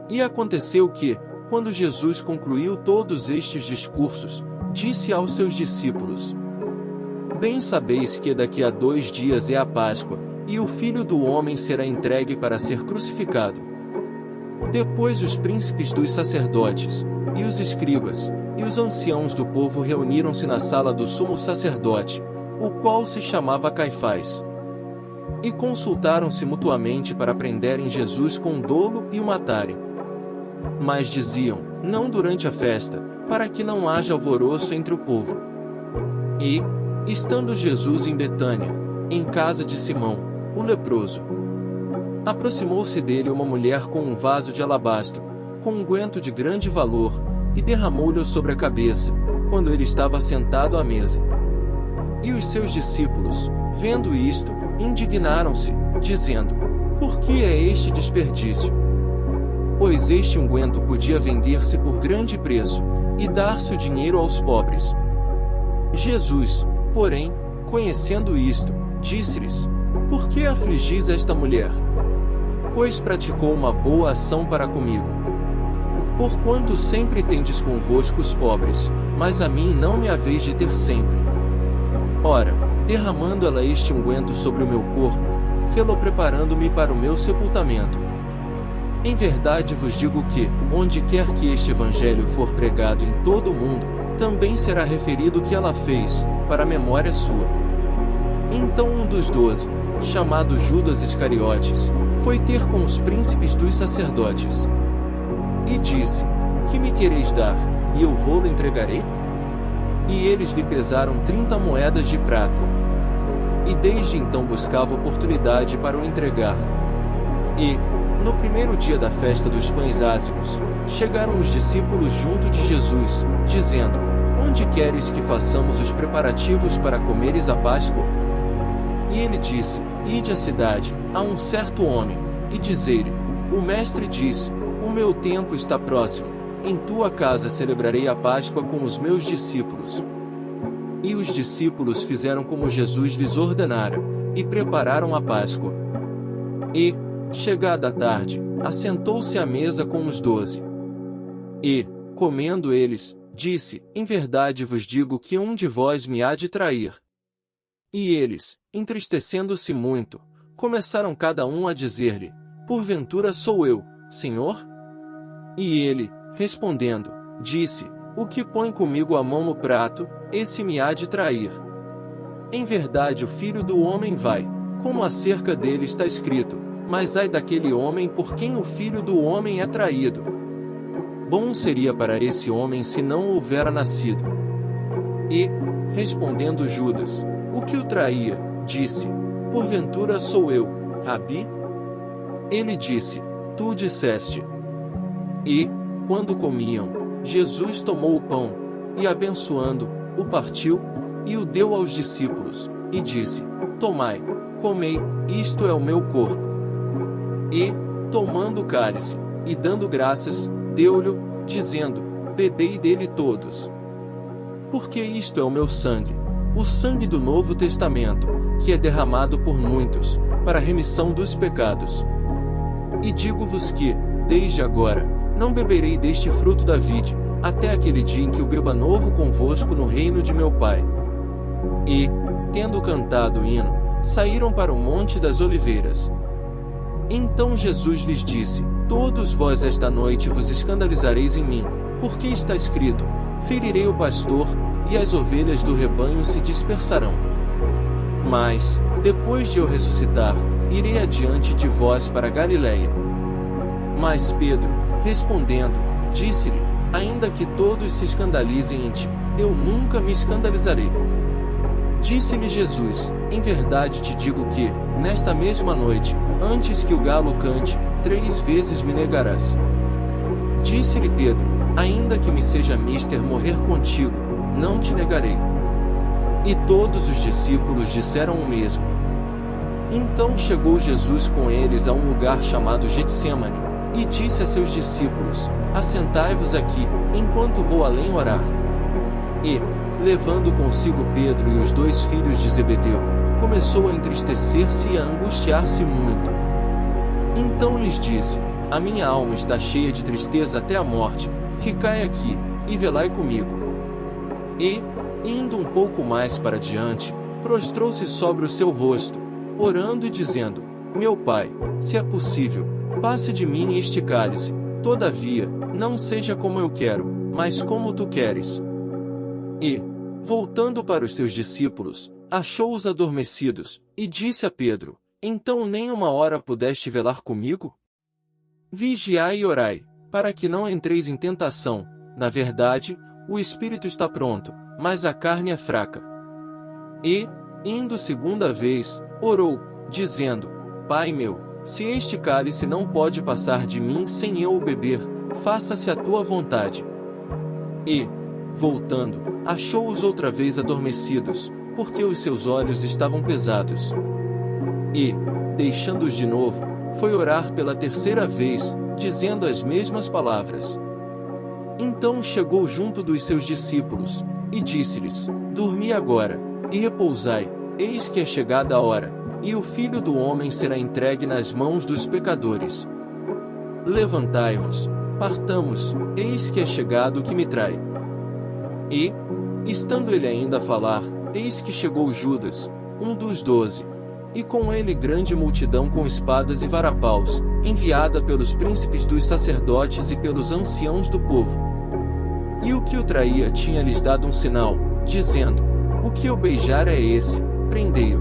E aconteceu que, quando Jesus concluiu todos estes discursos, disse aos seus discípulos: Bem sabeis que daqui a 2 dias é a Páscoa, e o Filho do Homem será entregue para ser crucificado. Depois os príncipes dos sacerdotes, e os escribas, e os anciãos do povo reuniram-se na sala do sumo sacerdote, o qual se chamava Caifás. E consultaram-se mutuamente para prenderem Jesus com dolo e o matarem. Mas diziam, não durante a festa, para que não haja alvoroço entre o povo. E, estando Jesus em Betânia, em casa de Simão, o leproso, aproximou-se dele uma mulher com um vaso de alabastro, com um unguento de grande valor, e derramou-lhe sobre a cabeça, quando ele estava sentado à mesa. E os seus discípulos, vendo isto, indignaram-se, dizendo: Por que é este desperdício? Pois este unguento podia vender-se por grande preço, e dar-se o dinheiro aos pobres. Jesus, porém, conhecendo isto, disse-lhes: Por que afligis esta mulher? Pois praticou uma boa ação para comigo. Porquanto sempre tendes convosco os pobres, mas a mim não me haveis de ter sempre. Ora, derramando ela este unguento sobre o meu corpo, fê-lo preparando-me para o meu sepultamento. Em verdade vos digo que, onde quer que este evangelho for pregado em todo o mundo, também será referido o que ela fez, para a memória sua. Então um dos 12, chamado Judas Iscariotes, foi ter com os príncipes dos sacerdotes. E disse: Que me quereis dar, e eu vou-lo entregarei? E eles lhe pesaram 30 moedas de prata. E desde então buscava oportunidade para o entregar. E, no primeiro dia da festa dos pães ázimos, chegaram os discípulos junto de Jesus, dizendo: Onde queres que façamos os preparativos para comeres a Páscoa? E ele disse: Ide à cidade, a um certo homem, e dizei-lhe: O mestre diz: O meu tempo está próximo, em tua casa celebrarei a Páscoa com os meus discípulos. E os discípulos fizeram como Jesus lhes ordenara, e prepararam a Páscoa. E, chegada a tarde, assentou-se à mesa com os 12. E, comendo eles, disse: Em verdade vos digo que um de vós me há de trair. E eles, entristecendo-se muito, começaram cada um a dizer-lhe: Porventura sou eu, Senhor? E ele, respondendo, disse: O que põe comigo a mão no prato, esse me há de trair. Em verdade o Filho do Homem vai, como acerca dele está escrito, mas ai daquele homem por quem o Filho do Homem é traído. Bom seria para esse homem se não houvera nascido. E, respondendo Judas, o que o traía, disse: Porventura sou eu, Rabi? Ele disse: Tu disseste. E, quando comiam, Jesus tomou o pão, e abençoando, o partiu, e o deu aos discípulos, e disse: Tomai, comei, isto é o meu corpo. E, tomando o cálice, e dando graças, deu-lhe, dizendo: Bebei dele todos. Porque isto é o meu sangue, o sangue do Novo Testamento, que é derramado por muitos, para a remissão dos pecados. E digo-vos que, desde agora, não beberei deste fruto da vide, até aquele dia em que o beba novo convosco no reino de meu Pai. E, tendo cantado o hino, saíram para o Monte das Oliveiras. Então Jesus lhes disse: Todos vós esta noite vos escandalizareis em mim, porque está escrito: Ferirei o pastor, e as ovelhas do rebanho se dispersarão. Mas, depois de eu ressuscitar, irei adiante de vós para Galiléia. Mas Pedro, respondendo, disse-lhe: Ainda que todos se escandalizem em ti, eu nunca me escandalizarei. Disse-lhe Jesus: Em verdade te digo que, nesta mesma noite, antes que o galo cante, 3 vezes me negarás. Disse-lhe Pedro: Ainda que me seja mister morrer contigo, não te negarei. E todos os discípulos disseram o mesmo. Então chegou Jesus com eles a um lugar chamado Getsêmani, e disse a seus discípulos: Assentai-vos aqui, enquanto vou além orar. E, levando consigo Pedro e os 2 filhos de Zebedeu, começou a entristecer-se e a angustiar-se muito. Então lhes disse: a minha alma está cheia de tristeza até a morte, ficai aqui, e velai comigo. E, indo um pouco mais para diante, prostrou-se sobre o seu rosto, orando e dizendo: Meu Pai, se é possível, passe de mim este cálice, todavia, não seja como eu quero, mas como tu queres. E, voltando para os seus discípulos, achou-os adormecidos, e disse a Pedro: Então nem uma hora pudeste velar comigo? Vigiai e orai, para que não entreis em tentação. Na verdade, o espírito está pronto, mas a carne é fraca. E, indo segunda vez, orou, dizendo: Pai meu, se este cálice não pode passar de mim sem eu o beber, faça-se a tua vontade. E, voltando, achou-os outra vez adormecidos, porque os seus olhos estavam pesados. E, deixando-os de novo, foi orar pela terceira vez, dizendo as mesmas palavras. Então chegou junto dos seus discípulos, e disse-lhes: Dormi agora, e repousai, eis que é chegada a hora, e o Filho do Homem será entregue nas mãos dos pecadores. Levantai-vos, partamos, eis que é chegado o que me trai. E, estando ele ainda a falar, eis que chegou Judas, um dos 12, e com ele grande multidão com espadas e varapaus, enviada pelos príncipes dos sacerdotes e pelos anciãos do povo. E o que o traía tinha-lhes dado um sinal, dizendo: O que eu beijar é esse, prendei-o.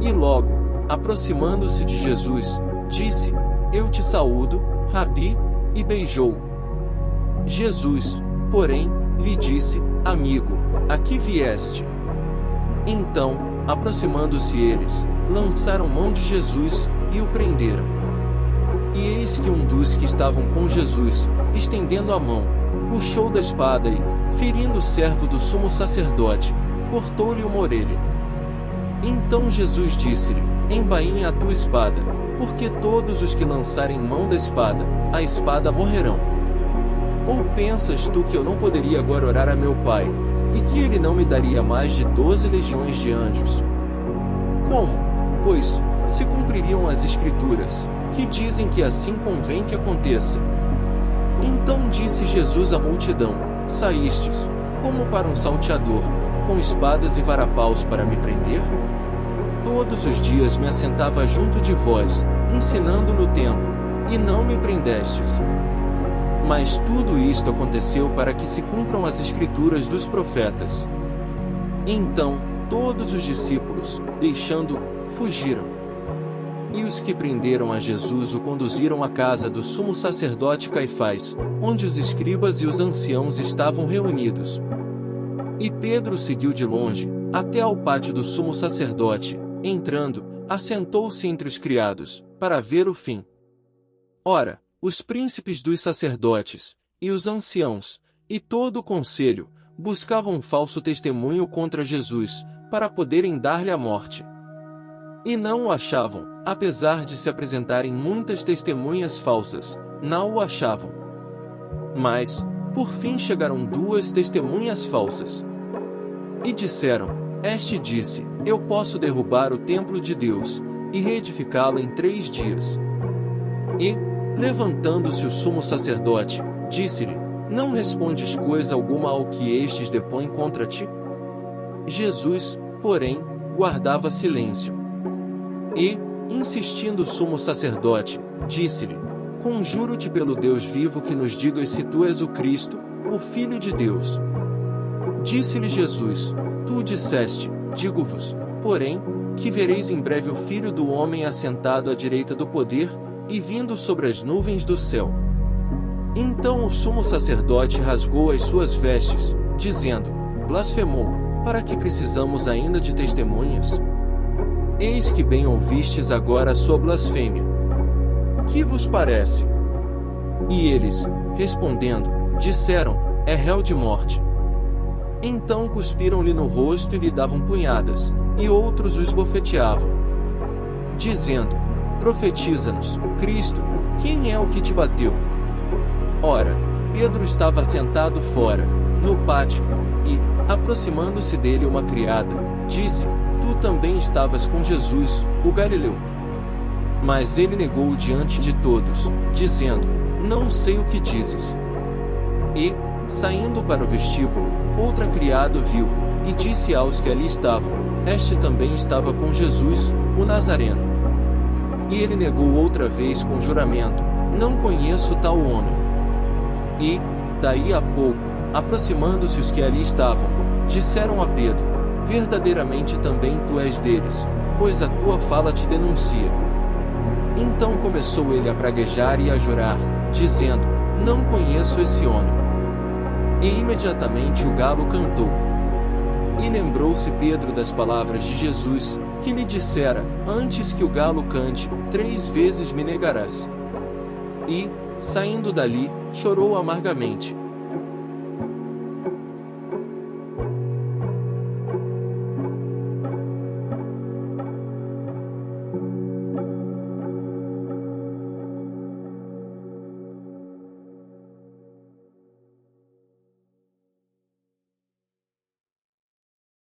E logo, aproximando-se de Jesus, disse: Eu te saúdo, Rabi, e beijou-o. Jesus, porém, lhe disse: Amigo, a que vieste? Então, aproximando-se eles, lançaram mão de Jesus, e o prenderam. E eis que um dos que estavam com Jesus, estendendo a mão, puxou da espada e, ferindo o servo do sumo sacerdote, cortou-lhe uma orelha. Então Jesus disse-lhe: Embainha a tua espada, porque todos os que lançarem mão da espada, a espada morrerão. Ou pensas tu que eu não poderia agora orar a meu Pai, e que ele não me daria mais de 12 legiões de anjos? Como, pois, se cumpririam as Escrituras, que dizem que assim convém que aconteça? Então disse Jesus à multidão: Saístes, como para um salteador, com espadas e varapaus para me prender? Todos os dias me assentava junto de vós, ensinando no templo, e não me prendestes. Mas tudo isto aconteceu para que se cumpram as Escrituras dos profetas. Então, todos os discípulos, deixando-o, fugiram. E os que prenderam a Jesus o conduziram à casa do sumo sacerdote Caifás, onde os escribas e os anciãos estavam reunidos. E Pedro seguiu de longe, até ao pátio do sumo sacerdote, entrando, assentou-se entre os criados, para ver o fim. Ora, os príncipes dos sacerdotes, e os anciãos, e todo o conselho, buscavam um falso testemunho contra Jesus, para poderem dar-lhe a morte. E não o achavam, apesar de se apresentarem muitas testemunhas falsas, não o achavam. Mas, por fim chegaram 2 testemunhas falsas. E disseram: Este disse: Eu posso derrubar o templo de Deus, e reedificá-lo em 3 dias. E, levantando-se o sumo sacerdote, disse-lhe: Não respondes coisa alguma ao que estes depõem contra ti? Jesus, porém, guardava silêncio. E, insistindo o sumo sacerdote, disse-lhe: Conjuro-te pelo Deus vivo que nos digas se tu és o Cristo, o Filho de Deus. Disse-lhe Jesus: Tu disseste, digo-vos, porém, que vereis em breve o Filho do Homem assentado à direita do poder, e vindo sobre as nuvens do céu. Então o sumo sacerdote rasgou as suas vestes, dizendo: Blasfemou, para que precisamos ainda de testemunhas? Eis que bem ouvistes agora a sua blasfêmia. Que vos parece? E eles, respondendo, disseram: É réu de morte. Então cuspiram-lhe no rosto e lhe davam punhadas, e outros o esbofeteavam, dizendo: Profetiza-nos, Cristo, quem é o que te bateu? Ora, Pedro estava sentado fora, no pátio, e, aproximando-se dele uma criada, disse: Tu também estavas com Jesus, o Galileu. Mas ele negou diante de todos, dizendo: Não sei o que dizes. E, saindo para o vestíbulo, outra criada viu, e disse aos que ali estavam: Este também estava com Jesus, o Nazareno. E ele negou outra vez com juramento: Não conheço tal homem. E, daí a pouco, aproximando-se os que ali estavam, disseram a Pedro: Verdadeiramente também tu és deles, pois a tua fala te denuncia. Então começou ele a praguejar e a jurar, dizendo: Não conheço esse homem. E imediatamente o galo cantou. E lembrou-se Pedro das palavras de Jesus, que lhe dissera: Antes que o galo cante, 3 vezes me negarás. E, saindo dali, chorou amargamente.